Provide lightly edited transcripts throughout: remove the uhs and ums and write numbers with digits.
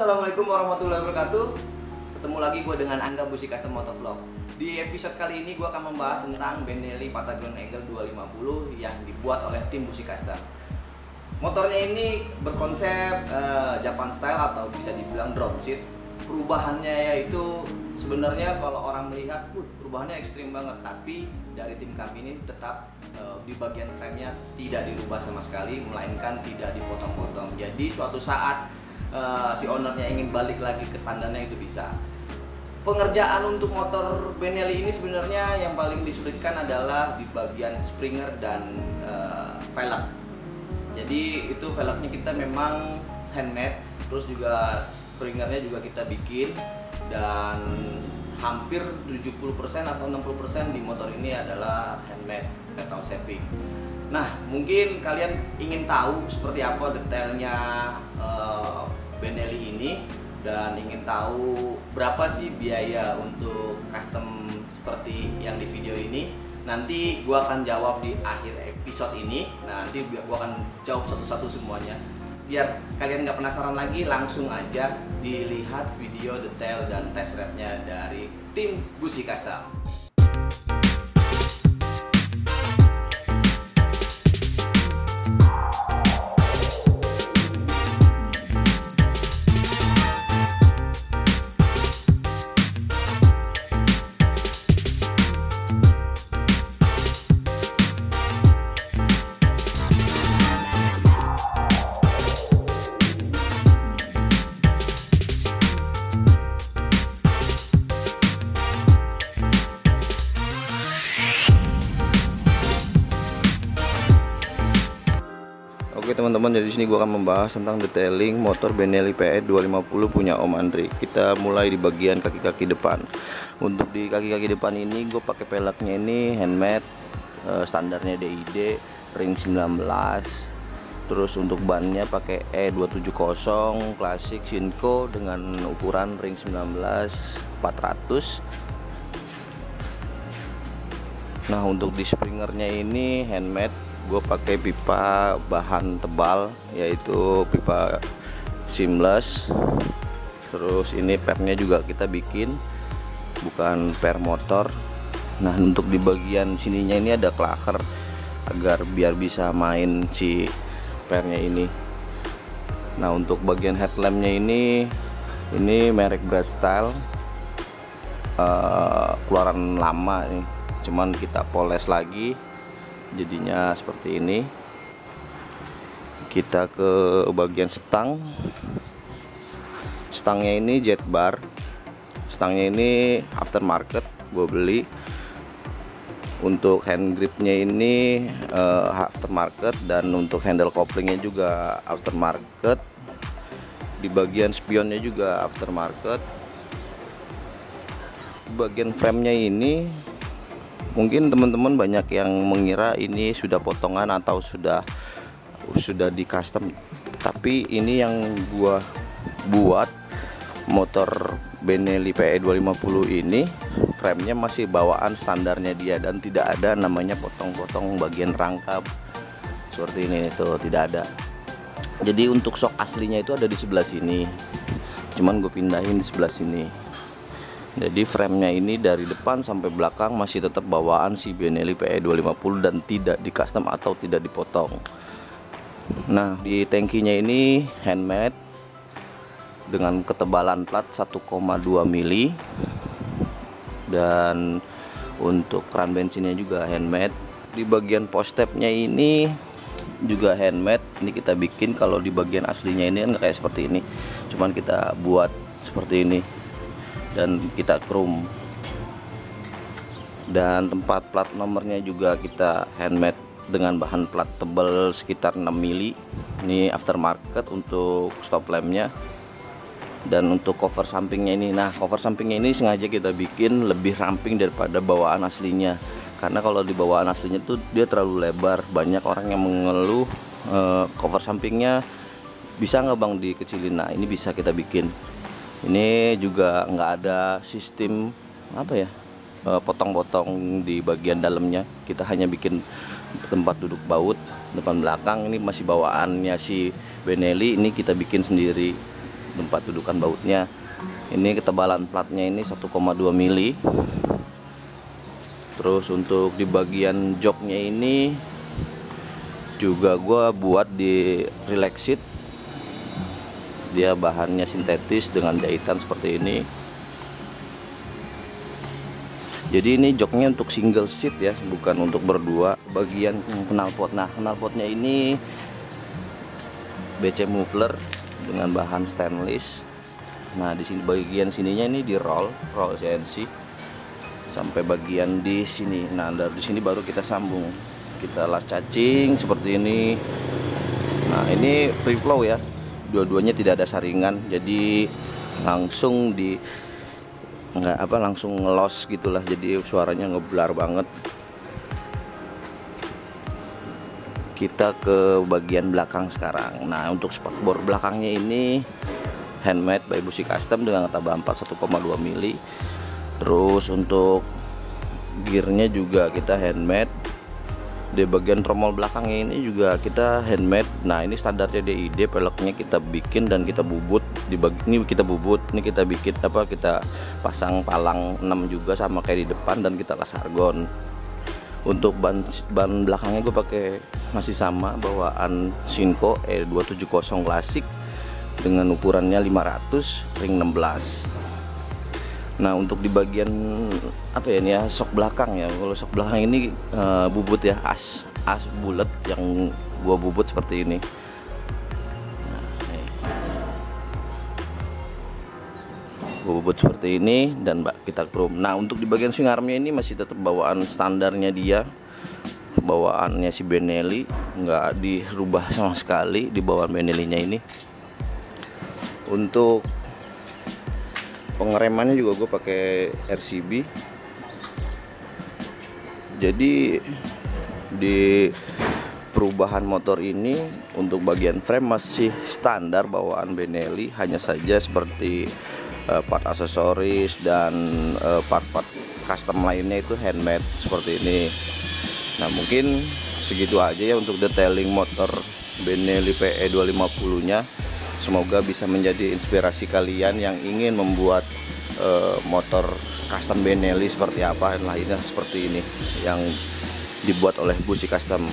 Assalamualaikum warahmatullahi wabarakatuh. Ketemu lagi gue dengan Angga Busi Custom Motovlog. Di episode kali ini gue akan membahas tentang Benelli Patagon Eagle 250 yang dibuat oleh tim Busi Custom. Motornya ini berkonsep Japan style atau bisa dibilang drop seat. Perubahannya yaitu sebenarnya kalau orang melihat perubahannya ekstrim banget, tapi dari tim kami ini tetap di bagian frame-nya tidak dirubah sama sekali, melainkan tidak dipotong-potong. Jadi suatu saat si ownernya ingin balik lagi ke standarnya itu bisa. Pengerjaan untuk motor Benelli ini sebenarnya yang paling disulitkan adalah di bagian springer dan velg. Jadi itu velgnya kita memang handmade, terus juga springernya juga kita bikin, dan hampir 70% atau 60% di motor ini adalah handmade metal shaping. Nah, mungkin kalian ingin tahu seperti apa detailnya Benelli ini dan ingin tahu berapa sih biaya untuk custom seperti yang di video ini. Nanti gua akan jawab di akhir episode ini. Nah, nanti gua akan jawab satu-satu semuanya. Biar kalian nggak penasaran lagi, langsung aja dilihat video detail dan test ride-nya dari tim Busi Custom. Oke teman-teman, jadi sini gua akan membahas tentang detailing motor Benelli PE 250 punya Om Andri. Kita mulai di bagian kaki-kaki depan. Untuk di kaki-kaki depan ini gue pakai peleknya ini handmade, standarnya DID ring 19. Terus untuk bannya pakai E270 klasik Shinko dengan ukuran ring 19 400. Nah, untuk di springernya ini handmade, gue pakai pipa bahan tebal yaitu pipa seamless. Terus ini pernya juga kita bikin, bukan per motor. Nah, untuk di bagian sininya ini ada klaker agar biar bisa main si pernya ini. Nah, untuk bagian headlampnya ini merek Brad Style, keluaran lama nih, cuman kita poles lagi jadinya seperti ini. Kita ke bagian stangnya ini jet bar. Stangnya ini aftermarket, gue beli. Untuk hand gripnya ini aftermarket, dan untuk handle couplingnya juga aftermarket. Di bagian spionnya juga aftermarket. Bagian framenya ini mungkin teman-teman banyak yang mengira ini sudah potongan atau sudah di custom, tapi ini yang gua buat motor Benelli PE 250 ini framenya masih bawaan standarnya dia, dan tidak ada namanya potong-potong bagian rangka seperti ini, itu tidak ada. Jadi untuk shock aslinya itu ada di sebelah sini, cuman gue pindahin di sebelah sini. Jadi framenya ini dari depan sampai belakang masih tetap bawaan si Benelli PE 250 dan tidak di custom atau tidak dipotong. Nah, di tangkinya ini handmade dengan ketebalan plat 1,2 mili, dan untuk keran bensinnya juga handmade. Di bagian post stepnya ini juga handmade. Ini kita bikin, kalau di bagian aslinya ini kan kayak seperti ini, cuman kita buat seperti ini dan kita chrome. Dan tempat plat nomornya juga kita handmade dengan bahan plat tebal sekitar 6 mili. Ini aftermarket untuk stop lampnya. Dan untuk cover sampingnya ini, nah cover sampingnya ini sengaja kita bikin lebih ramping daripada bawaan aslinya, karena kalau di bawaan aslinya tuh dia terlalu lebar. Banyak orang yang mengeluh cover sampingnya bisa nggak bang dikecilin. Nah, ini bisa kita bikin. Ini juga nggak ada sistem potong-potong di bagian dalamnya. Kita hanya bikin tempat duduk baut depan belakang. Ini masih bawaannya si Benelli, ini kita bikin sendiri. tempat dudukan bautnya. Ini ketebalan platnya ini 1,2 mili. Terus untuk di bagian joknya ini juga gua buat di relax seat. Dia bahannya sintetis dengan jahitan seperti ini. Jadi ini joknya untuk single seat ya, bukan untuk berdua. Bagian knalpot, nah knalpotnya ini BC muffler dengan bahan stainless. Nah di sini bagian sininya ini di roll CNC sampai bagian di sini. Nah dari sini baru kita sambung, kita las cacing seperti ini. Nah ini free flow ya, dua-duanya tidak ada saringan, jadi langsung langsung ngelos gitulah, jadi suaranya ngeblar banget. Kita ke bagian belakang sekarang. Nah untuk spakbor belakangnya ini handmade by Busi Custom dengan taba 1,2 mili. Terus untuk gearnya juga kita handmade. Di bagian tromol belakangnya ini juga kita handmade. Nah ini standarnya DID, peleknya kita bikin dan kita bubut. Ini kita bubut, ini kita bikin kita pasang palang 6 juga sama kayak di depan, dan kita las argon. Untuk ban belakangnya gue pakai masih sama bawaan Shinko E270 klasik dengan ukurannya 500 ring 16. Nah untuk di bagian sok belakang ya, kalau sok belakang ini bubut ya, as bulat yang gua bubut seperti ini. Gua bubut seperti ini dan kita chrome. Nah untuk di bagian swing armnya ini masih tetap bawaan standarnya dia, bawaannya si Benelli, nggak dirubah sama sekali di bawaan Benelli-nya ini. Untuk pengeremannya juga gue pakai RCB. Jadi di perubahan motor ini untuk bagian frame masih standar bawaan Benelli, hanya saja seperti part aksesoris dan part-part custom lainnya itu handmade seperti ini. Nah mungkin segitu aja ya untuk detailing motor Benelli PE 250 nya. Semoga bisa menjadi inspirasi kalian yang ingin membuat motor custom Benelli seperti apa dan lainnya seperti ini yang dibuat oleh Busi Custom.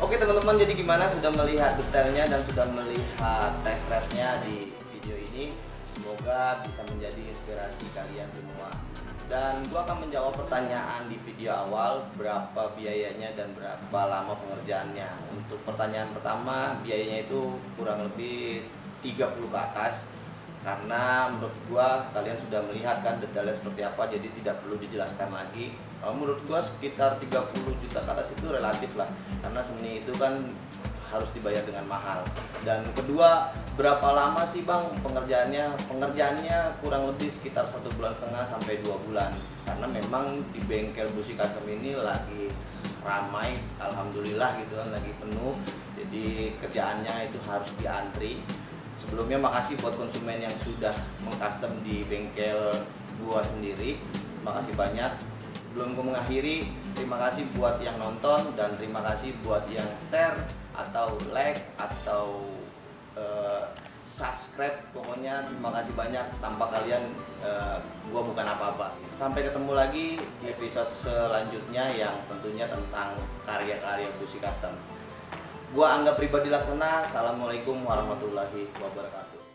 Oke teman-teman, jadi gimana, sudah melihat detailnya dan sudah melihat test ride-nya di video ini. Semoga bisa menjadi inspirasi kalian semua. Dan gua akan menjawab pertanyaan di video awal, berapa biayanya dan berapa lama pengerjaannya. Untuk pertanyaan pertama, biayanya itu kurang lebih 30 ke atas. karena menurut gua kalian sudah melihat kan detailnya seperti apa, jadi tidak perlu dijelaskan lagi. Kalau menurut gua sekitar 30 juta ke atas itu relatif lah, karena seni itu kan harus dibayar dengan mahal. Dan kedua, berapa lama sih bang pengerjaannya? Pengerjaannya kurang lebih sekitar 1,5 bulan sampai 2 bulan, karena memang di bengkel Busi Custom ini lagi ramai, alhamdulillah gitu kan, lagi penuh. Jadi kerjaannya itu harus diantri. Sebelumnya makasih buat konsumen yang sudah mengcustom di bengkel gua sendiri, makasih banyak. Belum gue mengakhiri, terima kasih buat yang nonton dan terima kasih buat yang share atau like atau subscribe. Pokoknya terima kasih banyak, tanpa kalian gua bukan apa-apa. Sampai ketemu lagi di episode selanjutnya yang tentunya tentang karya-karya Busi Custom. Gua Angga Pribadi Laksana. Assalamualaikum warahmatullahi wabarakatuh.